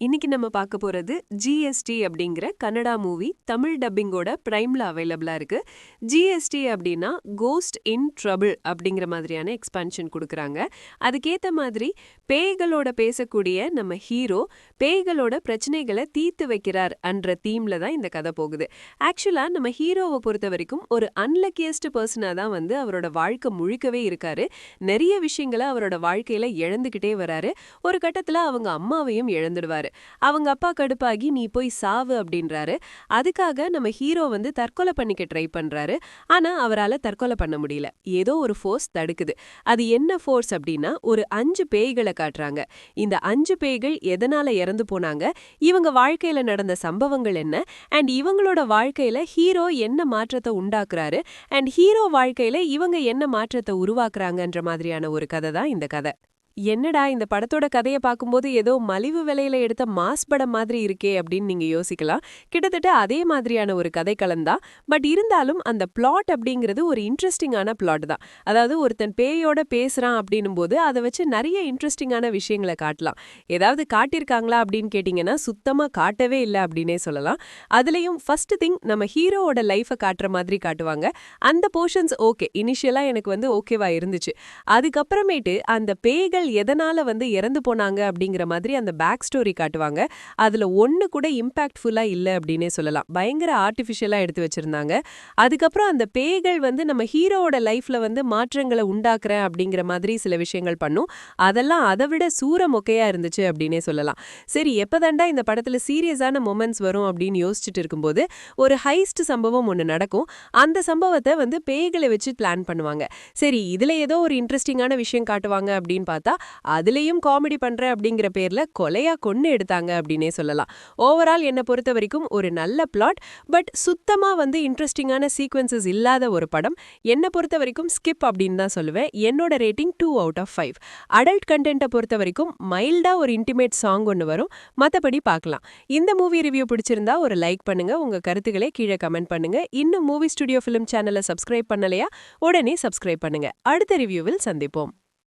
இன்னைக்கு நம்ம பார்க்க போறது ஜிஎஸ்டி அப்படிங்கிற கன்னடா மூவி தமிழ் டப்பிங்கோட பிரைம்ல அவைலபிளா இருக்கு. ஜிஎஸ்டி அப்படின்னா கோஸ்ட் இன் ட்ரபிள் அப்படிங்கிற மாதிரியான எக்ஸ்பான்ஷன் கொடுக்குறாங்க. அதுக்கேத்த மாதிரி பேய்களோட பேசக்கூடிய நம்ம ஹீரோ பேய்களோட பிரச்சனைகளை தீர்த்து வைக்கிறார் என்ற தீம்ல தான் இந்த கதை போகுது. ஆக்சுவலா நம்ம ஹீரோவை பொறுத்த வரைக்கும் ஒரு அன்லக்கியஸ்ட் பர்சனா தான் அவரோட வாழ்க்கை முழுக்கவே இருக்காரு. நிறைய விஷயங்களை அவரோட வாழ்க்கையில இழந்துகிட்டே வராரு. ஒரு கட்டத்துல அவங்க அம்மாவையும் இழந்துடுவாரு. அவங்க அப்பா கடுப்பாகி நீ போய் சாவு அப்படின்றாரு. அதுக்காக நம்ம ஹீரோ தற்கொலை பண்ணிக்க ட்ரை பண்றாரு. ஆனா அவரால தற்கொலை பண்ண முடியல. ஏதோ ஒரு ஃபோர்ஸ் தடுக்குது. அது என்ன ஃபோர்ஸ் அப்படின்னா ஒரு 5 பேய்களை காட்டுறாங்க. இந்த 5 பேய்கள் எதனால இறந்து போனாங்க, இவங்க வாழ்க்கையில நடந்த சம்பவங்கள் என்ன, அண்ட் இவங்களோட வாழ்க்கையில ஹீரோ என்ன மாற்றத்தை உண்டாக்குறாரு, அண்ட் ஹீரோ வாழ்க்கையில இவங்க என்ன மாற்றத்தை உருவாக்குறாங்கன்ற மாதிரியான ஒரு கதை தான் இந்த கதை. என்னடா இந்த படத்தோட கதையை பார்க்கும்போது ஏதோ மலிவு விலையில எடுத்த மாஸ் படம் மாதிரி இருக்கே அப்படின்னு நீங்க யோசிக்கலாம். கிட்டத்தட்ட அதே மாதிரியான ஒரு கதைக்களம் தான். பட் இருந்தாலும் அந்த பிளாட் அப்படிங்கிறது ஒரு இன்ட்ரெஸ்டிங்கான பிளாட் தான். அதாவது ஒருத்தன் பேயோட பேசுறான் அப்படின்னும் போது அதை வச்சு நிறைய இன்ட்ரெஸ்டிங்கான விஷயங்களை காட்டலாம். ஏதாவது காட்டியிருக்காங்களா அப்படின்னு கேட்டிங்கன்னா சுத்தமா காட்டவே இல்லை அப்படின்னே சொல்லலாம். அதுலயும் ஃபர்ஸ்ட் திங் நம்ம ஹீரோவோட லைஃபை காட்டுற மாதிரி காட்டுவாங்க. அந்த போர்ஷன்ஸ் ஓகே, இனிஷியலா எனக்கு ஓகேவா இருந்துச்சு. அதுக்கப்புறமேட்டு அந்த பேய்கள் எதனால இறந்து போனாங்க அப்படிங்கிற மாதிரி அந்த பேக் ஸ்டோரி காட்டுவாங்க. அதுல ஒண்ணு கூட இம்பாக்ட்ஃபுல்லா இல்ல அப்படின்னே சொல்லலாம். பயங்கர ஆர்டிஃபிஷியலா எடுத்து வச்சிருந்தாங்க. அதுக்கப்புறம் அந்த பேய்கள் நம்ம ஹீரோவோட லைஃப்ல மாற்றங்களை உண்டாக்குறேன் அப்படிங்கிற மாதிரி சில விஷயங்கள் பண்ணும். அதெல்லாம் அதை விட சூர மொக்கையா இருந்துச்சு அப்படின்னே சொல்லலாம். சரி, எப்பதாண்டா இந்த படத்துல சீரியஸான மொமெண்ட்ஸ் வரும் அப்படின்னு யோசிச்சுட்டு இருக்கும்போது ஒரு ஹைஸ்ட் சம்பவம் ஒண்ணு நடக்கும். அந்த சம்பவத்தை பேய்களை வச்சு பிளான் பண்ணுவாங்க. சரி, இதுல ஏதோ ஒரு இன்ட்ரெஸ்டிங்கான விஷயம் காட்டுவாங்க அப்படின்னு பார்த்தா அதுலயும் காமெடி பண்றேன் அப்படிங்கிற பேர்ல கொலையா கொன்னு எடுத்தாங்க அப்படின்னே சொல்லலாம். ஓவரால் என்ன பொறுத்த வரைக்கும் ஒரு நல்ல பிளாட், பட் சுத்தமா இன்ட்ரெஸ்டிங்கான சீக்வன்சஸ் இல்லாத ஒரு படம். என்ன பொறுத்த வரைக்கும் ஸ்கிப் அப்படின்னு தான் சொல்லுவேன். என்னோட ரேட்டிங் 2 out of 5. அடல்ட் கண்டென்ட்டை பொறுத்த வரைக்கும் மைல்டா ஒரு இன்டிமேட் சாங் ஒன்று வரும். மற்றபடி பார்க்கலாம். இந்த மூவி ரிவ்யூ பிடிச்சிருந்தா ஒரு லைக் பண்ணுங்க. உங்க கருத்துக்களை கீழே கமெண்ட் பண்ணுங்க. இன்னும் மூவி ஸ்டுடியோ ஃபிலிம் சேனலை சப்ஸ்கிரைப் பண்ணலையா? உடனே சப்ஸ்கிரைப் பண்ணுங்க. அடுத்த ரிவ்யூவில் சந்திப்போம்.